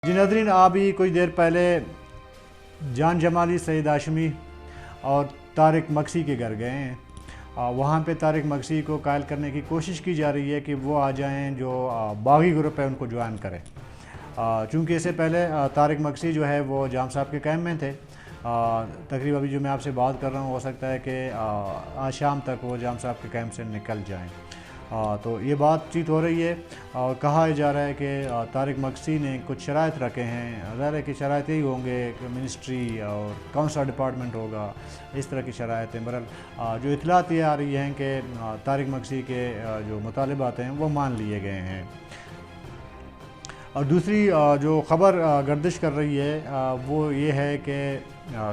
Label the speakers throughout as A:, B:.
A: जी नाज़रीन, अभी कुछ देर पहले जान जमाली, सईद हाशमी और तारिक मक्सी के घर गए हैं। वहाँ पे तारिक मक्सी को कायल करने की कोशिश की जा रही है कि वो आ जाएं, जो बागी ग्रुप है उनको ज्वाइन करें। चूँकि इससे पहले तारिक मक्सी जो है वो जाम साहब के कैम्प में थे। तकरीबन अभी जो मैं आपसे बात कर रहा हूँ, हो सकता है कि आज शाम तक वो जाम साहब के कैम्प से निकल जाएं। तो ये बातचीत हो रही है और कहा जा रहा है कि तारिक मक्सी ने कुछ शराइत रखे हैं। ज़ाहिर है कि शराइत यही होंगे कि मिनिस्ट्री और कौंसला डिपार्टमेंट होगा, इस तरह की शराइतें। बहरहाल जो इतलात ये आ रही हैं कि तारिक मक्सी के जो मुतालिबात हैं वो मान लिए गए हैं। और दूसरी जो ख़बर गर्दिश कर रही है वो ये है कि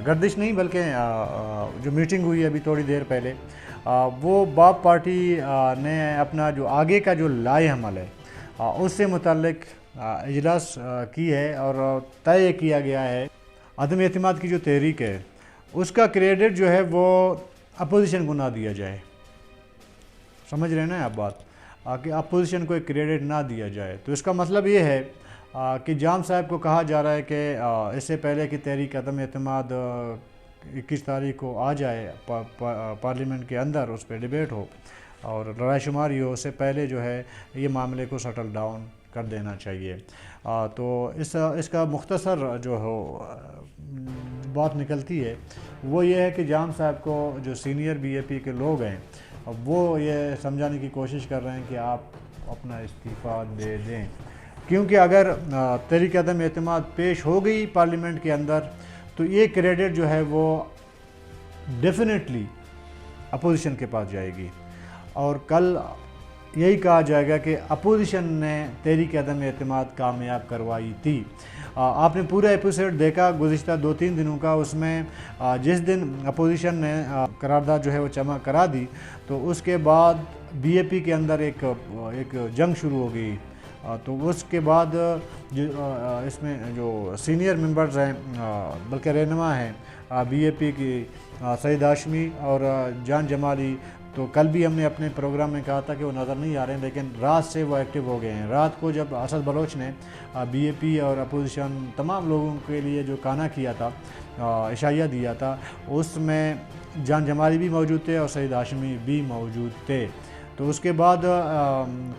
A: गर्दिश नहीं बल्कि जो मीटिंग हुई है अभी थोड़ी देर पहले, वो बाप पार्टी ने अपना जो आगे का जो लाए अमल है उससे मुतल्लिक इजलास की है और तय किया गया है अदम एतमाद की जो तहरीक है उसका क्रेडिट जो है वो अपोजिशन को ना दिया जाए। समझ रहे हैं ना आप बात, कि अपोजिशन को एक क्रेडिट ना दिया जाए। तो इसका मतलब ये है कि जाम साहब को कहा जा रहा है कि इससे पहले कि तहरीक अदम एतमाद 21 तारीख को आ जाए पार्लियामेंट के अंदर, उस पर डिबेट हो और लड़ाई शुमारी हो, उससे पहले जो है ये मामले को सेटल डाउन कर देना चाहिए। तो इसका मुख्तसर जो हो बात निकलती है वो ये है कि जाम साहब को जो सीनियर बीएपी के लोग हैं वो ये समझाने की कोशिश कर रहे हैं कि आप अपना इस्तीफ़ा दे दें, क्योंकि अगर तहरीक अदम एतमाद पेश हो गई पार्लियामेंट के अंदर तो ये क्रेडिट जो है वो डेफिनेटली अपोजिशन के पास जाएगी और कल यही कहा जाएगा कि अपोजिशन ने तहरीक अदम एतमाद कामयाब करवाई थी। आपने पूरा एपिसोड देखा गुज़िश्ता 2-3 दिनों का, उसमें जिस दिन अपोजिशन ने करारदाद जो है वो जमा करा दी तो उसके बाद बीएपी के अंदर एक जंग शुरू हो गई। तो उसके बाद जो इसमें जो सीनियर मेंबर्स हैं बल्कि रहनुमा हैं बीएपी की सईद हाशमी और जान जमाली, तो कल भी हमने अपने प्रोग्राम में कहा था कि वो नज़र नहीं आ रहे हैं, लेकिन रात से वो एक्टिव हो गए हैं। रात को जब असद बलोच ने बीएपी और अपोजिशन तमाम लोगों के लिए जो काना किया था, इशाया दिया था, उसमें जान जमाली भी मौजूद थे और सईद हाशमी भी मौजूद थे। तो उसके बाद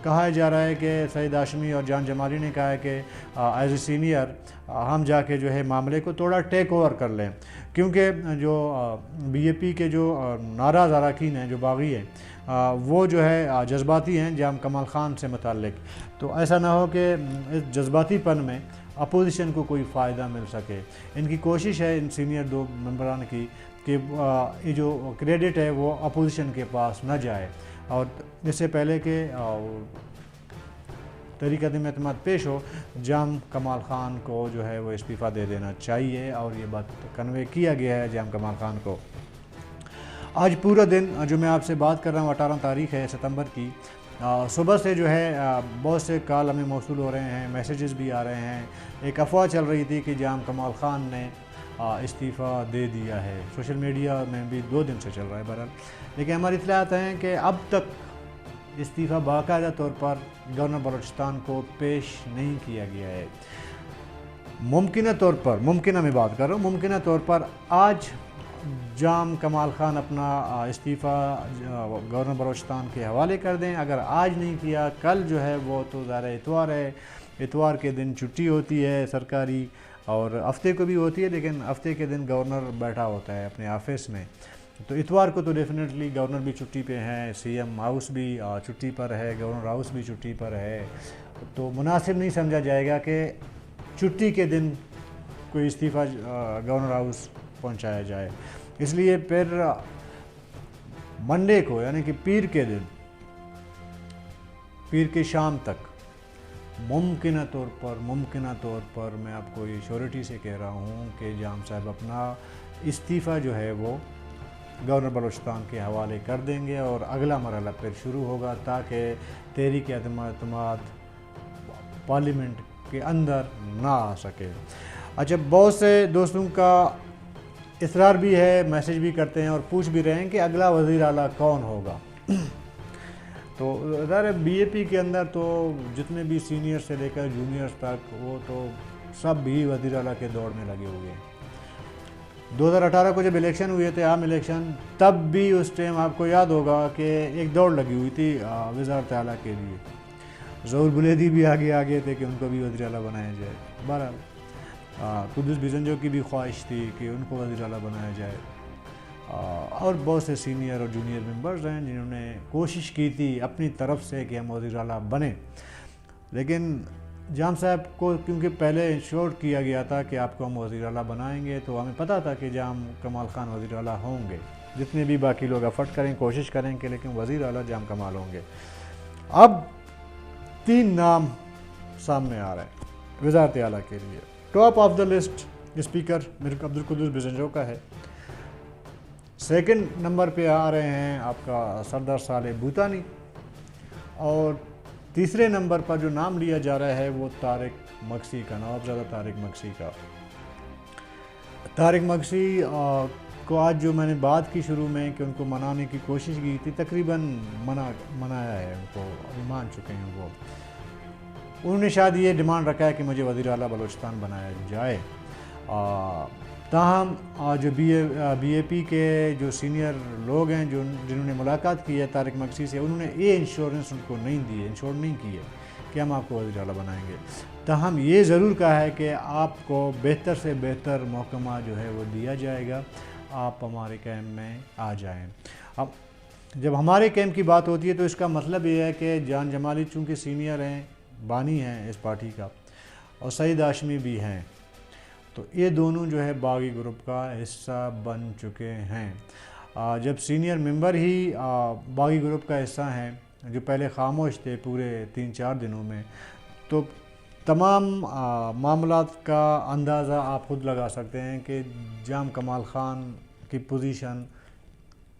A: कहा जा रहा है कि सईद हाशमी और जान जमाली ने कहा है कि एज ए सीनियर हम जाके जो है मामले को थोड़ा टेक ओवर कर लें, क्योंकि जो बीएपी के जो नाराज़ अरकान हैं, जो बागी हैं, वो जो है जज्बाती हैं जाम कमाल ख़ान से मुताल्लिक। तो ऐसा ना हो कि इस जज्बातीपन में अपोजिशन को कोई फ़ायदा मिल सके। इनकी कोशिश है इन सीनियर 2 मेंबरान की कि ये जो क्रेडिट है वो अपोजिशन के पास न जाए और इससे पहले कि तहरीक अदम एतमाद पेश हो, जाम कमाल ख़ान को जो है वो इस्तीफ़ा दे देना चाहिए और ये बात कन्वे किया गया है जाम कमाल ख़ान को। आज पूरा दिन जो मैं आपसे बात कर रहा हूँ 18 तारीख़ है सितंबर की, सुबह से जो है बहुत से कॉल हमें मौसूल हो रहे हैं, मैसेजेस भी आ रहे हैं। एक अफवाह चल रही थी कि जाम कमाल ख़ान ने इस्तीफ़ा दे दिया है, सोशल मीडिया में भी 2 दिन से चल रहा है बहरहाल, लेकिन हमारी इत्तलात हैं कि अब तक इस्तीफ़ा बाकायदा तौर पर गवर्नर बलूचिस्तान को पेश नहीं किया गया है। मुमकिन तौर पर, मुमकिन मैं बात कर रहा हूँ, मुमकिन तौर पर आज जाम कमाल ख़ान अपना इस्तीफ़ा गवर्नर बलूचिस्तान के हवाले कर दें। अगर आज नहीं किया, कल जो है वो तो ज़ाहिर इतवार है, इतवार के दिन छुट्टी होती है सरकारी और हफ्ते को भी होती है, लेकिन हफ्ते के दिन गवर्नर बैठा होता है अपने ऑफिस में। तो इतवार को तो डेफिनेटली गवर्नर भी छुट्टी पे हैं, सीएम हाउस भी छुट्टी पर है, गवर्नर हाउस भी छुट्टी पर है। तो मुनासिब नहीं समझा जाएगा कि छुट्टी के दिन कोई इस्तीफ़ा गवर्नर हाउस पहुंचाया जाए। इसलिए फिर मंडे को, यानी कि पीर के दिन, पीर की शाम तक मुमकिन तौर पर मैं आपको ये श्योरिटी से कह रहा हूँ कि जाम साहब अपना इस्तीफ़ा जो है वो गवर्नर बलूचिस्तान के हवाले कर देंगे और अगला मरहला फिर शुरू होगा, ताकि तहरीक अदम एतमाद पार्लियामेंट के अंदर ना आ सके। अच्छा, बहुत से दोस्तों का इसरार भी है, मैसेज भी करते हैं और पूछ भी रहे हैं कि अगला वज़ीर आला कौन होगा। तो ज़ाहिर बीएपी के अंदर तो जितने भी सीनियर से लेकर जूनियर्स तक वो तो सब भी वज़ीर आला के दौड़ में लगे हुए हैं। 2018 को जब इलेक्शन हुए थे, आम इलेक्शन, तब भी उस टाइम आपको याद होगा कि एक दौड़ लगी हुई थी वज़ारत आला के लिए। ज़हूर बुलेदी भी आगे थे कि उनको भी वज़ीर आला बनाया जाए। बहरहाल कुद्दुस बिजंजो की भी ख्वाहिश थी कि उनको वज़ीर आला बनाया जाए, और बहुत से सीनियर और जूनियर मेंबर्स हैं जिन्होंने कोशिश की थी अपनी तरफ से कि हम वज़ीर आला बने। लेकिन जाम साहब को क्योंकि पहले इंश्योर किया गया था कि आपको हम वज़ीर आला बनाएंगे, तो हमें पता था कि जाम कमाल खान वज़ीर आला होंगे, जितने भी बाकी लोग एफर्ट करें, कोशिश करेंगे, लेकिन वज़ीर आला जाम कमाल होंगे। अब 3 नाम सामने आ रहे हैं वज़ारत आला के लिए। Top of the list speaker मिर अब्दुल कुद्दुस बिजंजो का है। सेकंड नंबर पे आ रहे हैं आपका सरदार सालेह भूतानी, और तीसरे नंबर पर जो नाम लिया जा रहा है वो तारिक मक्सी का, नवाबज़ादा तारिक मक्सी का। तारिक मक्सी को आज जो मैंने बात की शुरू में कि उनको मनाने की कोशिश की थी, तकरीबन मनाया है उनको, अभी मान चुके हैं वो। उन्होंने शायद ये डिमांड रखा है कि मुझे वज़ीर आला बलूचिस्तान बनाया जाए। ताहम जो BAP के जो सीनियर लोग हैं जिन्होंने मुलाकात की है तारिक मक्सी से, उन्होंने ये इंश्योरेंस उनको नहीं दी, इंश्योर नहीं की है कि हम आपको वज़ीर आला बनाएंगे। ताहम ये ज़रूर कहा है कि आपको बेहतर से बेहतर मौक़मा जो है वो दिया जाएगा, आप हमारे कैंप में आ जाएं। अब जब हमारे कैंप की बात होती है तो इसका मतलब ये है कि जान जमाली चूँकि सीनियर हैं, बानी हैं इस पार्टी का, और सईद हाशमी भी हैं, तो ये दोनों जो है बागी ग्रुप का हिस्सा बन चुके हैं। जब सीनियर मेंबर ही बागी ग्रुप का हिस्सा हैं, जो पहले खामोश थे पूरे 3-4 दिनों में, तो तमाम मामलात का अंदाज़ा आप खुद लगा सकते हैं कि जाम कमाल खान की पोजीशन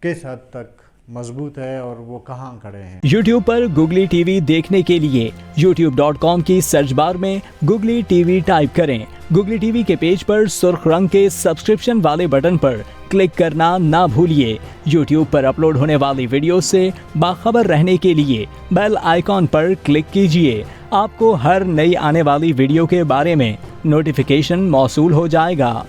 A: किस हद तक मजबूत है और वो कहाँ खड़े हैं।
B: YouTube पर गुगली टीवी देखने के लिए youtube.com की सर्च बार में गुगली टीवी टाइप करें। गुगली टीवी के पेज पर सुर्ख रंग के सब्सक्रिप्शन वाले बटन पर क्लिक करना ना भूलिए। YouTube पर अपलोड होने वाली वीडियो से बाखबर रहने के लिए बेल आइकॉन पर क्लिक कीजिए। आपको हर नई आने वाली वीडियो के बारे में नोटिफिकेशन मौसूल हो जाएगा।